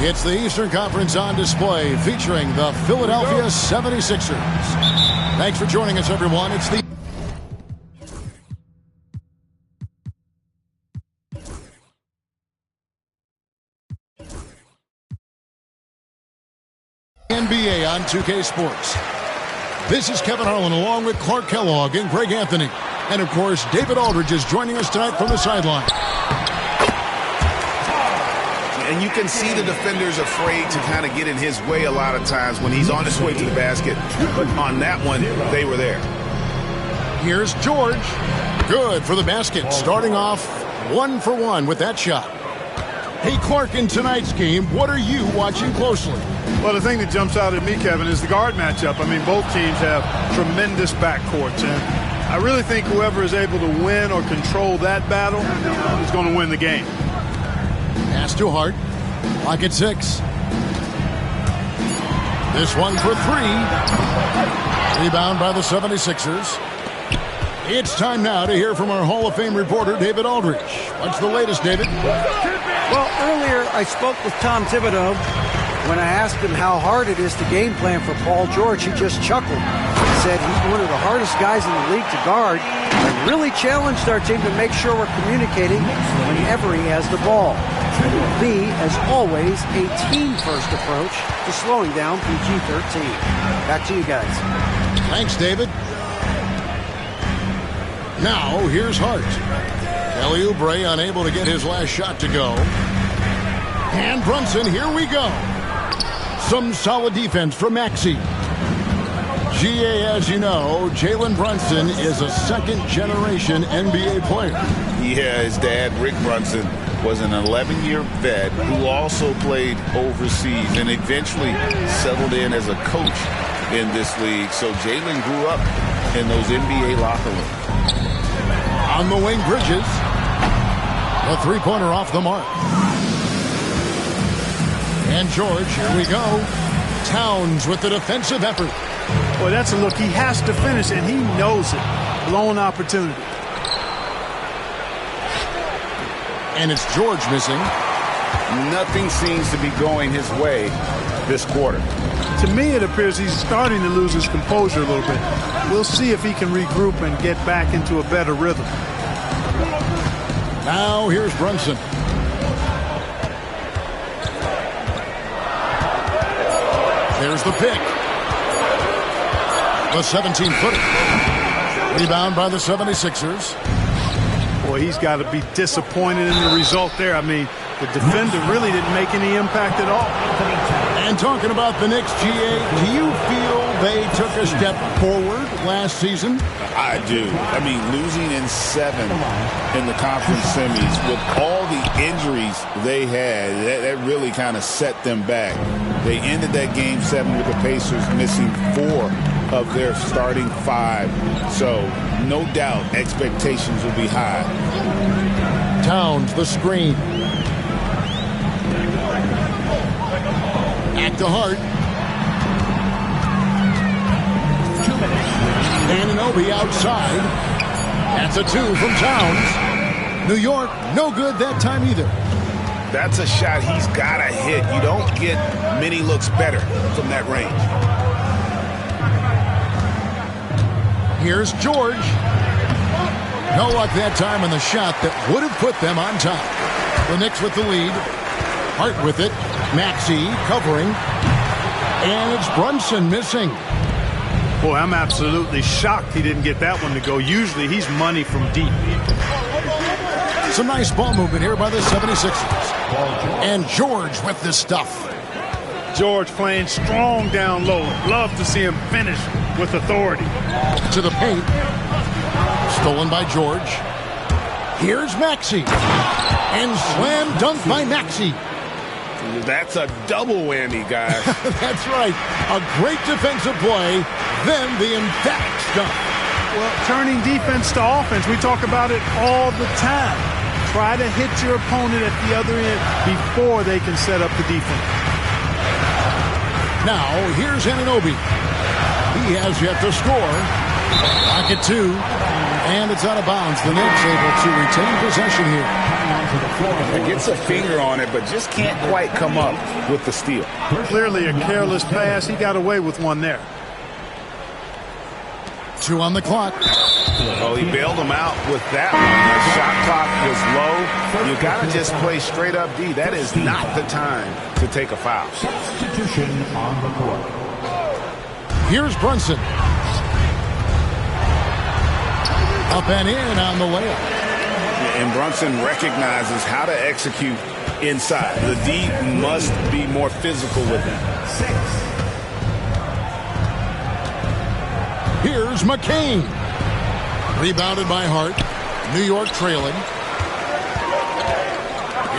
It's the Eastern Conference on display featuring the Philadelphia 76ers. Thanks for joining us, everyone. It's the NBA on 2K Sports. This is Kevin Harlan along with Clark Kellogg and Greg Anthony. And, of course, David Aldridge is joining us tonight from the sideline. And you can see the defenders afraid to kind of get in his way a lot of times when he's on his way to the basket. But on that one, they were there. Here's George. Good for the basket. Starting off 1 for 1 with that shot. Hey, Clark, in tonight's game, what are you watching closely? Well, the thing that jumps out at me, Kevin, is the guard matchup. I mean, both teams have tremendous backcourts. And I really think whoever is able to win or control that battle is going to win the game. Pass to Hart. Clock at 6. This one for 3. Rebound by the 76ers. It's time now to hear from our Hall of Fame reporter, David Aldridge. What's the latest, David? Well, earlier I spoke with Tom Thibodeau. When I asked him how hard it is to game plan for Paul George, he just chuckled. He said he's one of the hardest guys in the league to guard and really challenged our team to make sure we're communicating whenever he has the ball. It will be, as always, a team-first approach to slowing down PG-13. Back to you guys. Thanks, David. Now, here's Hart. Kelly Oubre unable to get his last shot to go. And Brunson, here we go. Some solid defense from Maxey. GA, as you know, Jalen Brunson is a second-generation NBA player. Yeah, his dad, Rick Brunson, was an 11-year vet who also played overseas and eventually settled in as a coach in this league. So Jalen grew up in those NBA locker rooms. On the wing, Bridges. A three-pointer off the mark. And George, here we go. Towns with the defensive effort. Well, that's a look. He has to finish, and he knows it. Blown opportunity. And it's George missing. Nothing seems to be going his way this quarter. To me, it appears he's starting to lose his composure a little bit. We'll see if he can regroup and get back into a better rhythm. Now here's Brunson. There's the pick. The 17-footer. Rebound by the 76ers. Boy, he's got to be disappointed in the result there. I mean, the defender really didn't make any impact at all. And talking about the Knicks, GA, do you feel they took a step forward last season? I do. I mean, losing in 7 in the conference semis with all the injuries they had, that really kind of set them back. They ended that game 7 with the Pacers missing 4 of their starting 5. So, no doubt, expectations will be high. Towns, the screen. Back to Hart. Anunoby outside. That's a 2 from Towns. New York, no good that time either. That's a shot he's got to hit. You don't get many looks better from that range. Here's George. No luck that time on the shot that would have put them on top. The Knicks with the lead. Hart with it. Maxey covering. And it's Brunson missing. Boy, I'm absolutely shocked he didn't get that one to go. Usually he's money from deep. Some nice ball movement here by the 76ers. And George with this stuff. George playing strong down low. Love to see him finish with authority. To the paint. Stolen by George. Here's Maxey. And slam dunk by Maxey. That's a double whammy, guys. That's right. A great defensive play, then the emphatic dunk. Well, turning defense to offense, we talk about it all the time. Try to hit your opponent at the other end before they can set up the defense. Now, here's Anunoby. He has yet to score. Back at 2. And it's out of bounds. The Knicks able to retain possession here. Gets a finger on it, but just can't quite come up with the steal. Clearly a careless pass. He got away with one there. 2 on the clock. Oh, he bailed him out with that one. The shot clock was low. You got to just play straight up D. That is not the time to take a foul. Substitution on the court. Here's Brunson. Up and in on the layup. And Brunson recognizes how to execute inside. The D must be more physical with him. Here's McCain. Rebounded by Hart. New York trailing.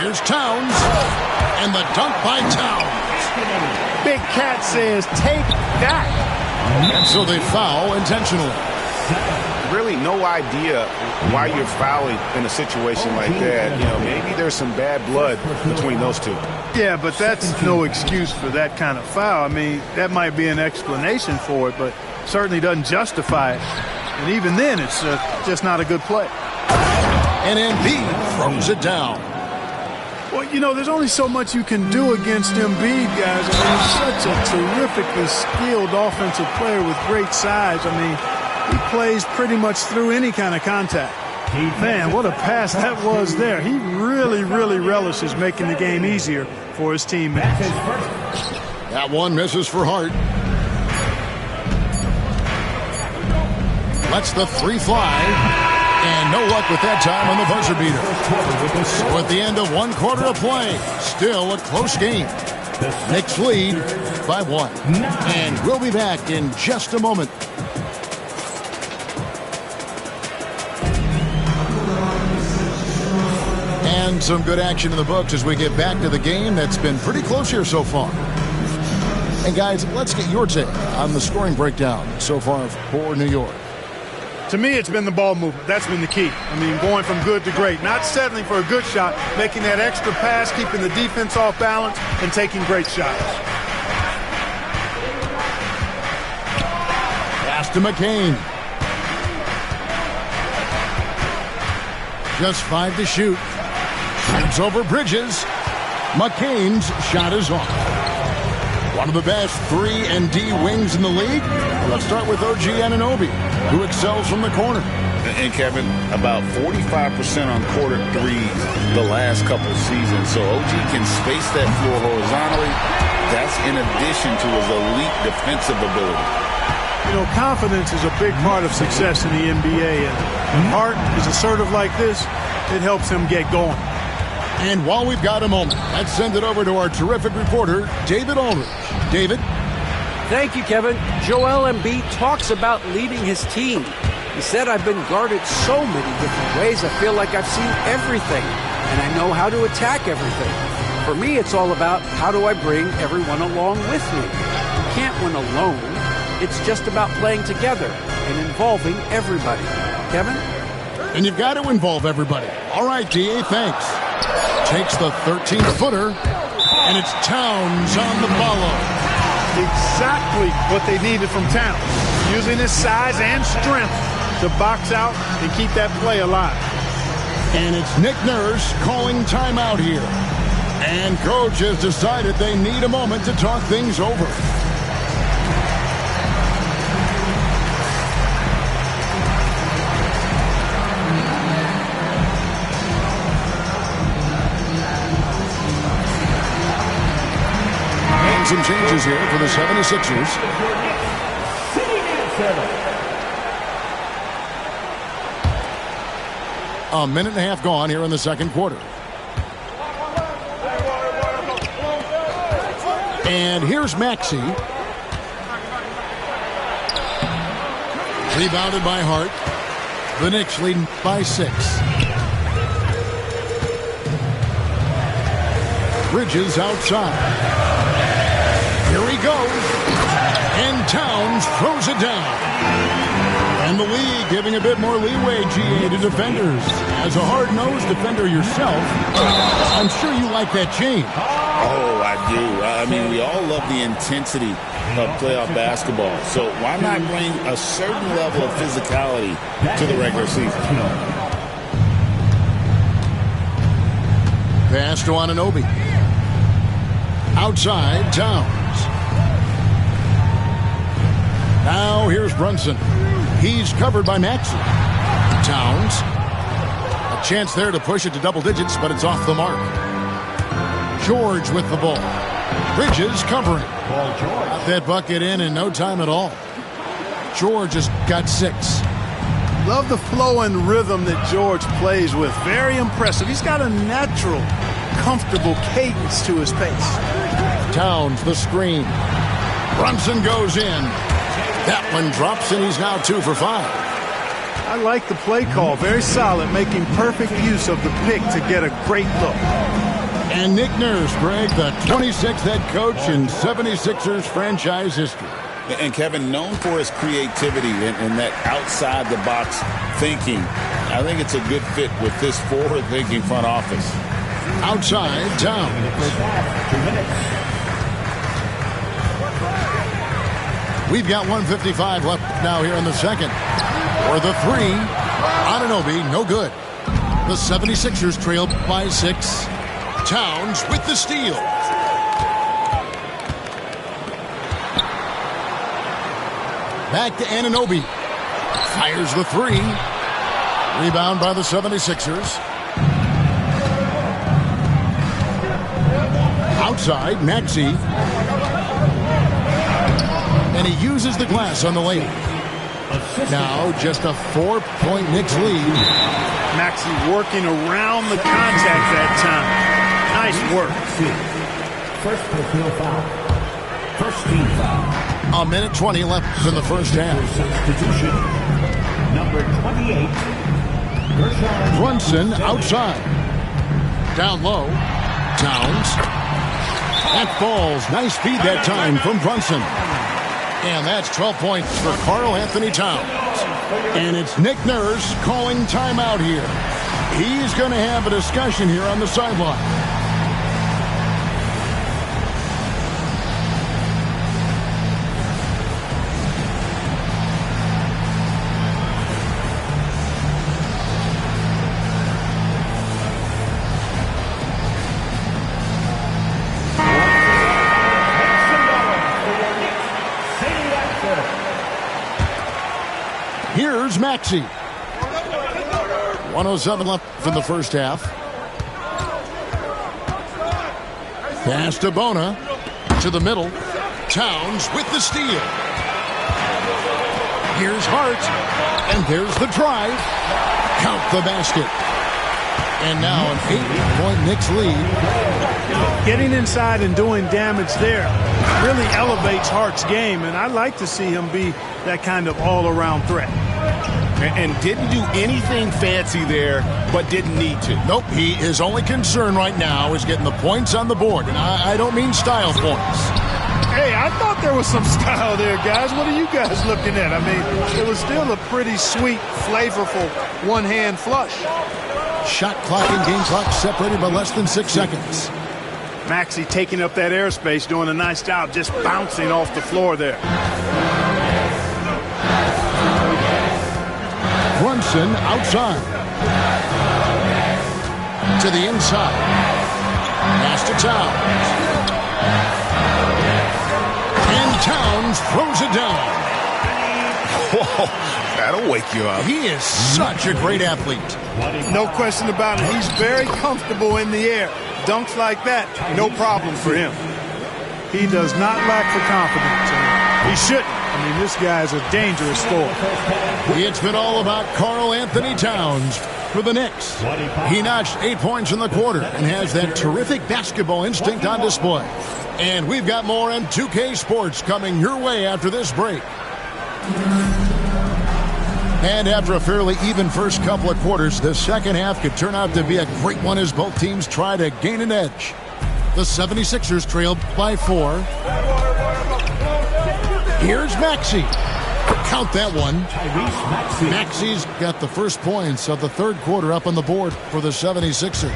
Here's Towns. And the dunk by Towns. Big Cat says, take that. And so they foul intentionally. Really no idea why you're fouling in a situation like that. You know, maybe there's some bad blood between those two. Yeah, but that's no excuse for that kind of foul. I mean, that might be an explanation for it, but certainly doesn't justify it. And even then, it's just not a good play. And Embiid throws it down. Well, you know, there's only so much you can do against Embiid, guys. I mean, he's such a terrifically skilled offensive player with great size. I mean, he plays pretty much through any kind of contact. Man, what a pass that was there. He really, really relishes making the game easier for his teammates. That one misses for Hart. Lets the 3 fly. And no luck with that time on the buzzer beater. So at the end of 1 quarter of play, still a close game. Knicks lead by 1. And we'll be back in just a moment. And some good action in the books as we get back to the game that's been pretty close here so far. And guys, let's get your take on the scoring breakdown so far for New York. To me, it's been the ball movement. That's been the key. I mean, going from good to great. Not settling for a good shot, making that extra pass, keeping the defense off balance, and taking great shots. Pass to McCain. Just 5 to shoot. Shoots over Bridges. McCain's shot is off. One of the best 3 and D wings in the league. Let's start with OG Anunoby, who excels from the corner. And Kevin, about 45% on quarter threes the last couple seasons. So OG can space that floor horizontally. That's in addition to his elite defensive ability. You know, confidence is a big part of success in the NBA. And when Hart is assertive like this, it helps him get going. And while we've got a moment, let's send it over to our terrific reporter, David Aldridge. David? Thank you, Kevin. Joel Embiid talks about leading his team. He said, I've been guarded so many different ways, I feel like I've seen everything, and I know how to attack everything. For me, it's all about how do I bring everyone along with me. You can't win alone. It's just about playing together and involving everybody. Kevin? And you've got to involve everybody. All right, D.A., thanks. Takes the 13-footer, and it's Towns on the follow. Exactly what they needed from Towns. Using his size and strength to box out and keep that play alive. And it's Nick Nurse calling timeout here. And coach has decided they need a moment to talk things over. Some changes here for the 76ers. A minute and a half gone here in the second quarter. And here's Maxey. Rebounded by Hart. The Knicks leading by 6. Bridges outside. Here he goes, and Towns throws it down. And the league giving a bit more leeway, GA, to defenders. As a hard-nosed defender yourself, I'm sure you like that change. Oh, I do. I mean, we all love the intensity of playoff basketball. So why not bring a certain level of physicality to the regular season? Pass to Anunoby. Outside, Towns. Now here's Brunson. He's covered by Maxey. Towns. A chance there to push it to double digits, but it's off the mark. George with the ball. Bridges covering. Got that bucket in no time at all. George has got 6. Love the flow and rhythm that George plays with. Very impressive. He's got a natural, comfortable cadence to his pace. Towns, the screen. Brunson goes in. That one drops, and he's now 2 for 5. I like the play call. Very solid, making perfect use of the pick to get a great look. And Nick Nurse, Greg, the 26th head coach in 76ers franchise history. And Kevin, known for his creativity and that outside-the-box thinking, I think it's a good fit with this forward-thinking front office. Outside, Towns. 2 minutes. We've got 1:55 left now here in the second. For the 3, Anunoby, no good. The 76ers trail by 6. Towns with the steal. Back to Anunoby. Fires the 3. Rebound by the 76ers. Outside, Maxey. And he uses the glass on the lane. Now just a 4-point Knicks lead. Maxey working around the contact that time. Nice work. First personal foul. First team foul. 1:20 left in the first half. Substitution. Number 28. Gershon Brunson outside. Down low. Towns. That falls. Nice feed that time from Brunson. And that's 12 points for Karl Anthony Towns. And it's Nick Nurse calling timeout here. He's going to have a discussion here on the sideline. Here's Maxey. 1:07 left in the first half. Pass to Bona. To the middle. Towns with the steal. Here's Hart. And there's the drive. Count the basket. And now an 8-point Knicks lead. Getting inside and doing damage there really elevates Hart's game, and I like to see him be that kind of all-around threat. And didn't do anything fancy there, but didn't need to. Nope, his only concern right now is getting the points on the board, and I don't mean style points. Hey, I thought there was some style there, guys. What are you guys looking at? I mean, it was still a pretty sweet, flavorful one-hand flush. Shot clock and game clock separated by less than 6 seconds. Maxey taking up that airspace, doing a nice job just bouncing off the floor there. Brunson outside. To the inside. Pass to Towns. And Towns throws it down. Whoa, that'll wake you up. He is such a great athlete. No question about it. He's very comfortable in the air. Dunks like that, no problem for him. He does not lack for confidence. He shouldn't. I mean, this guy is a dangerous scorer. It's been all about Karl Anthony Towns for the Knicks. He notched 8 points in the quarter and has that terrific basketball instinct on display. And we've got more on 2K Sports coming your way after this break. And after a fairly even first couple of quarters, the second half could turn out to be a great one as both teams try to gain an edge. The 76ers trailed by 4. Here's Maxey. Count that one. Maxey's got the first points of the third quarter up on the board for the 76ers.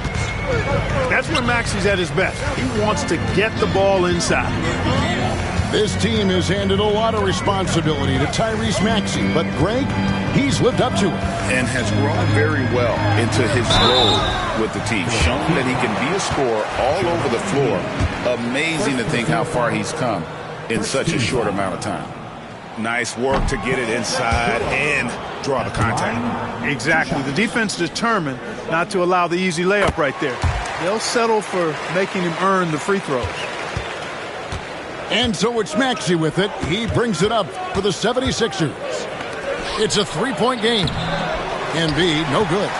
That's when Maxey's at his best. He wants to get the ball inside. This team has handed a lot of responsibility to Tyrese Maxey, but Greg, he's lived up to it. And has grown very well into his role with the team, showing that he can be a scorer all over the floor. Amazing to think how far he's come in such a short amount of time. Nice work to get it inside and draw the contact. Exactly. The defense determined not to allow the easy layup right there. They'll settle for making him earn the free throws. And so it's Maxey with it. He brings it up for the 76ers. It's a three-point game. Embiid, no good.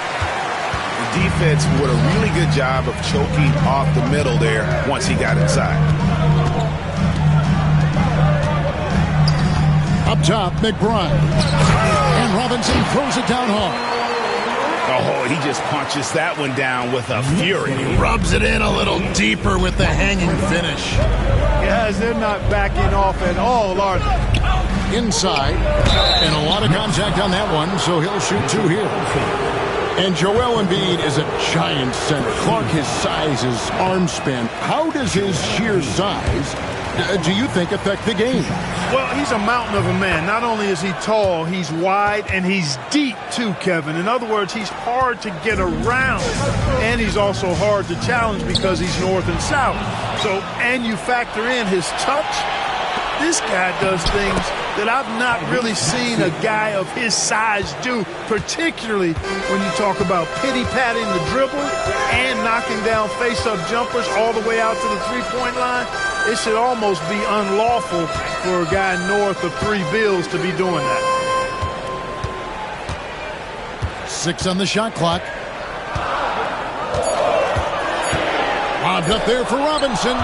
The defense did a really good job of choking off the middle there once he got inside. Up top, McBride. And Robinson throws it down hard. Oh, he just punches that one down with a fury. He rubs it in a little deeper with the hanging finish. Guys, they're not backing off at all, are they? Inside, and a lot of contact on that one, so he'll shoot two here. And Joel Embiid is a giant center. Clark, his size, his arm span. How does his sheer size, do you think, affect the game? Well, he's a mountain of a man. Not only is he tall, he's wide, and he's deep too, Kevin. In other words, he's hard to get around, and he's also hard to challenge because he's north and south. So, and you factor in his touch, this guy does things that I've not really seen a guy of his size do, particularly when you talk about pity-patting the dribble and knocking down face-up jumpers all the way out to the three-point line. It should almost be unlawful for a guy north of 3 bills to be doing that. 6 on the shot clock. Lobbed up there for Robinson.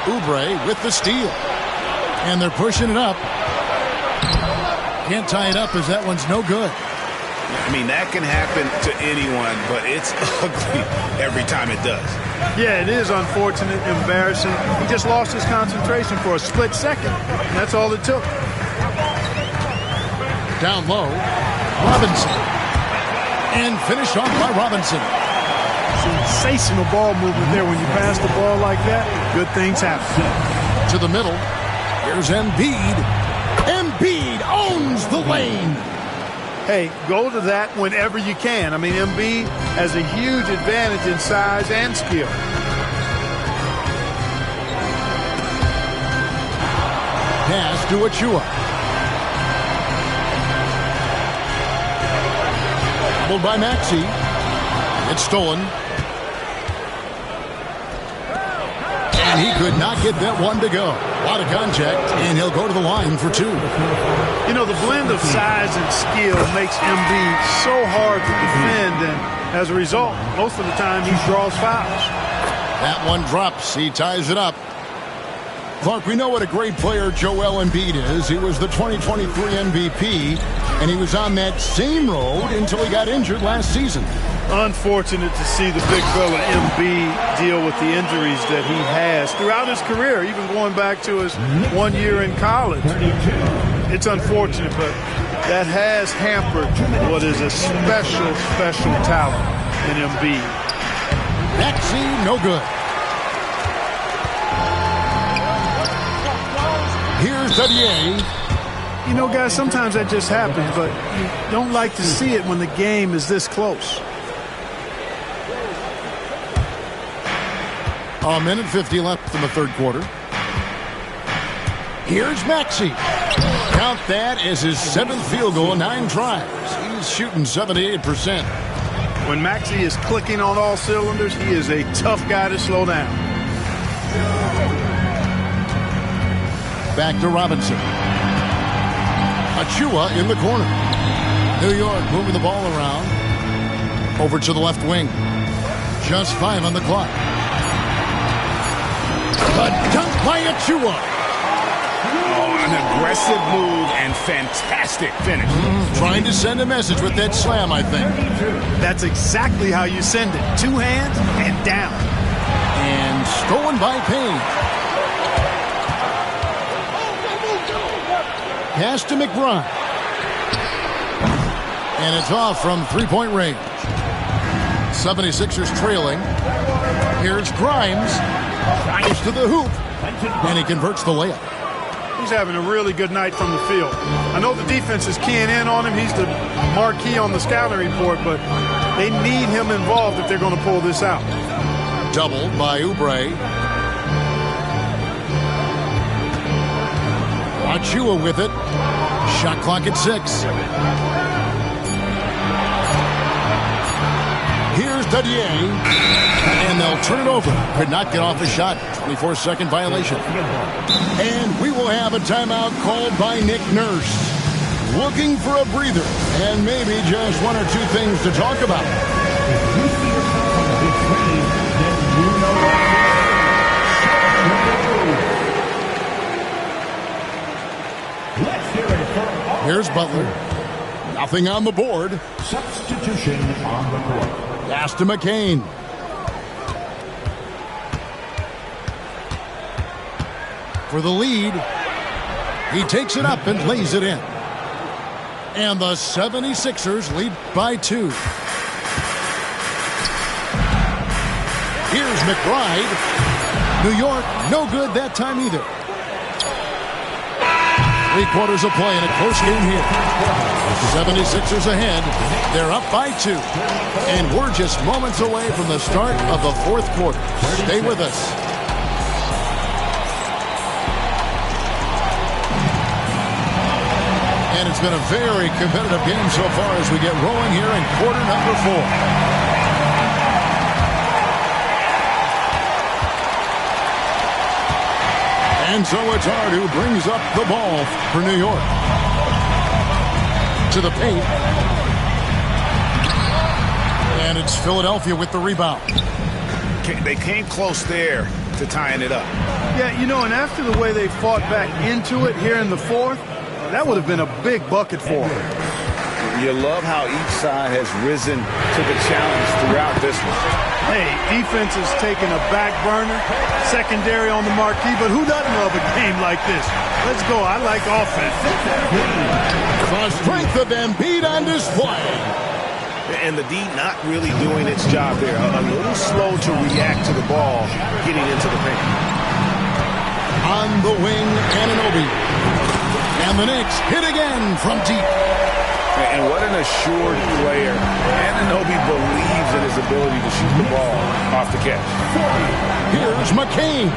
Oubre with the steal. And they're pushing it up. Can't tie it up as that one's no good. I mean, that can happen to anyone, but it's ugly every time it does. Yeah, it is unfortunate, embarrassing. He just lost his concentration for a split second, and that's all it took. Down low, Robinson. And finished off by Robinson. Sensational ball movement there. When you pass the ball like that, good things happen. To the middle, here's Embiid. Embiid owns the lane. Hey, go to that whenever you can. I mean, Embiid has a huge advantage in size and skill. Pass to Achua. Doubled by Maxey. It's stolen. And he could not get that one to go. A lot of contact, and he'll go to the line for 2. You know, the blend of size and skill makes Embiid so hard to defend, and as a result, most of the time he draws fouls. That one drops. He ties it up. Clark, we know what a great player Joel Embiid is. He was the 2023 MVP, and he was on that same road until he got injured last season. Unfortunate to see the big fella Embiid deal with the injuries that he has throughout his career, even going back to his 1 year in college. It's unfortunate, but that has hampered what is a special talent in Embiid. Maxey, no good. Here's Dadier. You know, guys, sometimes that just happens, but you don't like to see it when the game is this close. A minute 50 left in the third quarter. Here's Maxey. Count that as his 7th field goal in 9 tries. He's shooting 78%. When Maxey is clicking on all cylinders, he is a tough guy to slow down. Back to Robinson. Achua in the corner. New York moving the ball around. Over to the left wing. Just 5 on the clock. A dunk by Achua. Oh, an aggressive move and fantastic finish. Trying to send a message with that slam, I think. That's exactly how you send it. 2 hands and down. And stolen by Payne. Pass to McBride. And it's off from 3-point range. 76ers trailing. Here's Grimes. Drives to the hoop. And he converts the layup. He's having a really good night from the field. I know the defense is keying in on him. He's the marquee on the scouting report, but they need him involved if they're going to pull this out. Doubled by Oubre. Achua with it. Shot clock at 6. Here's Dadier. And they'll turn it over. Could not get off a shot. 24-second violation. And we will have a timeout called by Nick Nurse. Looking for a breather. And maybe just one or two things to talk about. Here's Butler. Nothing on the board. Substitution on the court. Pass to McCain. For the lead. He takes it up and lays it in. And the 76ers lead by 2. Here's McBride. New York, no good that time either. 3 quarters of play in a close game here. The 76ers ahead. They're up by 2. And we're just moments away from the start of the 4th quarter. Stay with us. And it's been a very competitive game so far as we get rolling here in quarter number 4. And so it's Hart who brings up the ball for New York. To the paint. And it's Philadelphia with the rebound. They came close there to tying it up. Yeah, you know, and after the way they fought back into it here in the 4th, that would have been a big bucket for them. You love how each side has risen to the challenge throughout this one. Hey, defense is taking a back burner, secondary on the marquee, but who doesn't love a game like this? Let's go. I like offense. The strength of Embiid on display. And the D not really doing its job there. A little slow to react to the ball getting into the paint. On the wing, Anunoby. And the Knicks hit again from deep. And what an assured player. Anunoby believes in his ability to shoot the ball off the catch. Here's McCain.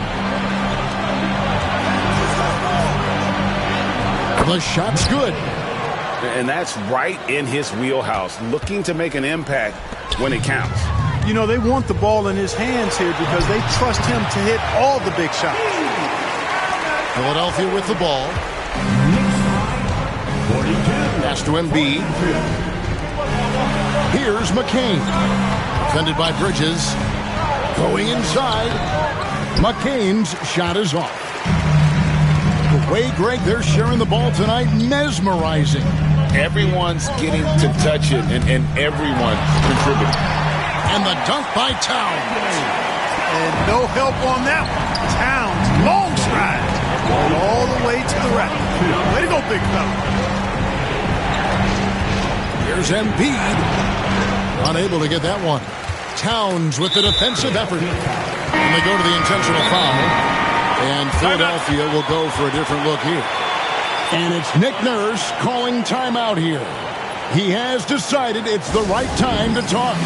The shot's good. And that's right in his wheelhouse, looking to make an impact when it counts. You know, they want the ball in his hands here because they trust him to hit all the big shots. Philadelphia with the ball. Pass to Embiid. Here's McCain. Defended by Bridges. Going inside. McCain's shot is off. The way, Greg, they're sharing the ball tonight, mesmerizing. Everyone's getting to touch it, and everyone contributing. And the dunk by Towns. And no help on that one. Towns, long stride. Going all the way to the rack. Way to go, big fella. Here's Embiid. Unable to get that one. Towns with the defensive effort. And they go to the intentional foul. And Philadelphia will go for a different look here. And it's Nick Nurse calling timeout here. He has decided it's the right time to talk.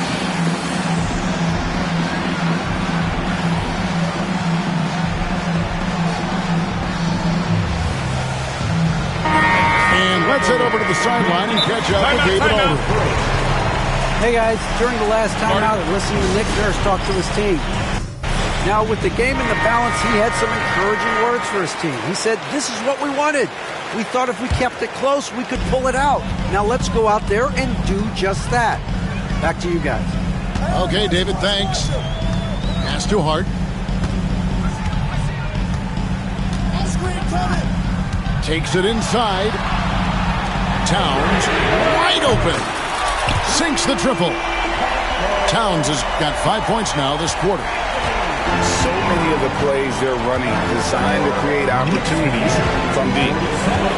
And let's head over to the sideline and catch up with David Aldridge. Hey guys, during the last timeout, I listened to Nick Nurse talk to his team. Now, with the game in the balance, he had some encouraging words for his team. He said, this is what we wanted. We thought if we kept it close, we could pull it out. Now, let's go out there and do just that. Back to you guys. Okay, David, thanks. Pass to Hart. Takes it inside. Towns, wide open. Sinks the triple. Towns has got 5 points now this quarter. So many of the plays they're running designed to create opportunities from deep.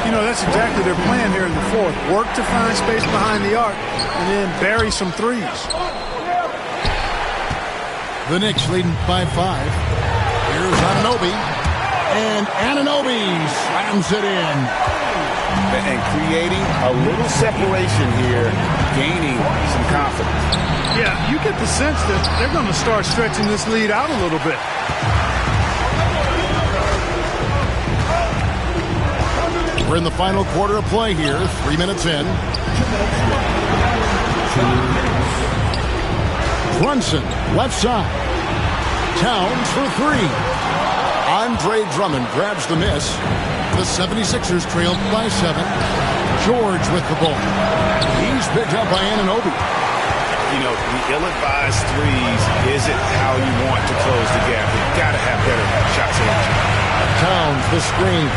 You know, that's exactly their plan here in the 4th. Work to find space behind the arc and then bury some threes. The Knicks leading by 5. Here's Anunoby. And Anunoby slams it in. And creating a little separation here, gaining some confidence. Yeah, you get the sense that they're going to start stretching this lead out a little bit. We're in the final quarter of play here, 3 minutes in. Brunson, left side. Towns for three. Andre Drummond grabs the miss. The 76ers trailed by 7. George with the ball. He's picked up by Anunoby. You know, the ill-advised threes isn't how you want to close the gap. You've got to have better shot selection. Towns the screen.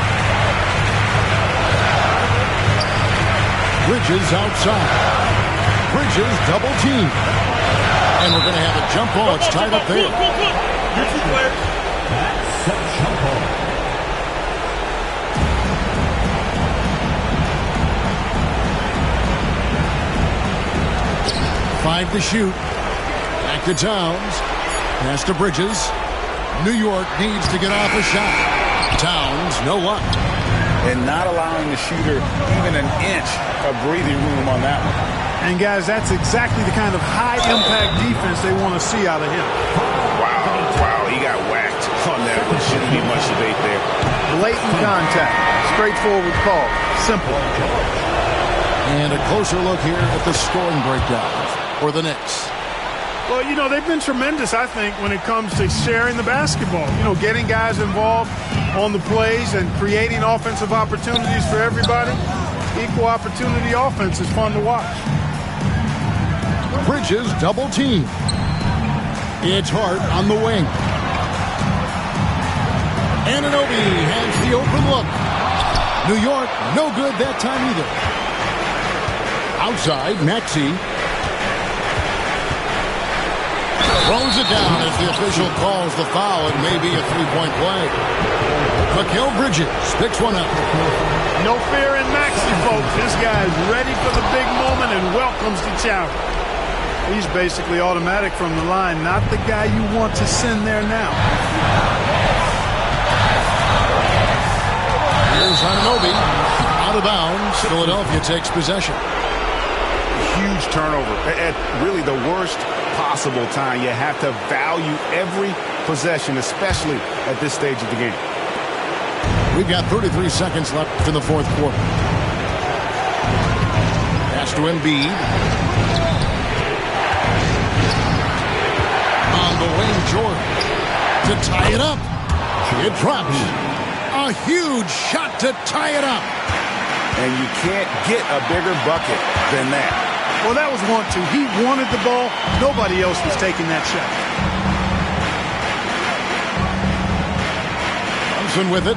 Bridges outside. Bridges double team. And we're going to have a jump ball. It's tied up there. Jump ball. 5 to shoot. Back to Towns. Pass to Bridges. New York needs to get off a shot. Towns, no luck. And not allowing the shooter even an inch of breathing room on that one. And, guys, that's exactly the kind of high-impact defense they want to see out of him. Wow, he got whacked on that one. Shouldn't be much debate there. Blatant contact. Straightforward call. Simple. And a closer look here at the scoring breakdown for the Knicks. Well, you know, they've been tremendous, I think, when it comes to sharing the basketball. You know, getting guys involved on the plays and creating offensive opportunities for everybody. Equal opportunity offense is fun to watch. Bridges double team. It's Hart on the wing. Anunoby has the open look. New York, no good that time either. Outside, Maxey. Throws it down as the official calls the foul. It may be a three-point play. Mikal Bridges picks one up. No fear in Maxey, folks. This guy is ready for the big moment and welcomes the challenge. He's basically automatic from the line, not the guy you want to send there now. Here's Anunoby. Out of bounds. Philadelphia takes possession. Huge turnover at really the worst possible time. You have to value every possession, especially at this stage of the game. We've got 33 seconds left in the fourth quarter. Pass to Embiid. On the wing, Jordan. To tie it up. It drops. A huge shot to tie it up. And you can't get a bigger bucket than that. Well, that was 1-2. He wanted the ball. Nobody else was taking that shot. Thompson with it.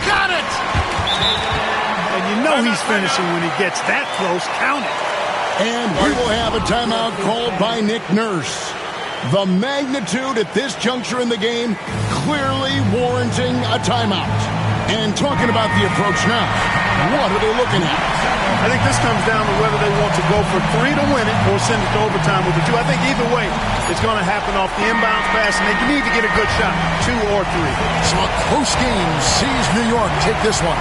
Got it! And you know he's finishing when he gets that close. Count it. And we will have a timeout called by Nick Nurse. The magnitude at this juncture in the game clearly warranting a timeout. And talking about the approach now, what are they looking at? I think this comes down to whether they want to go for 3 to win it or send it to overtime with the 2. I think either way, it's going to happen off the inbound pass, and they need to get a good shot, 2 or 3. So a close game sees New York take this one.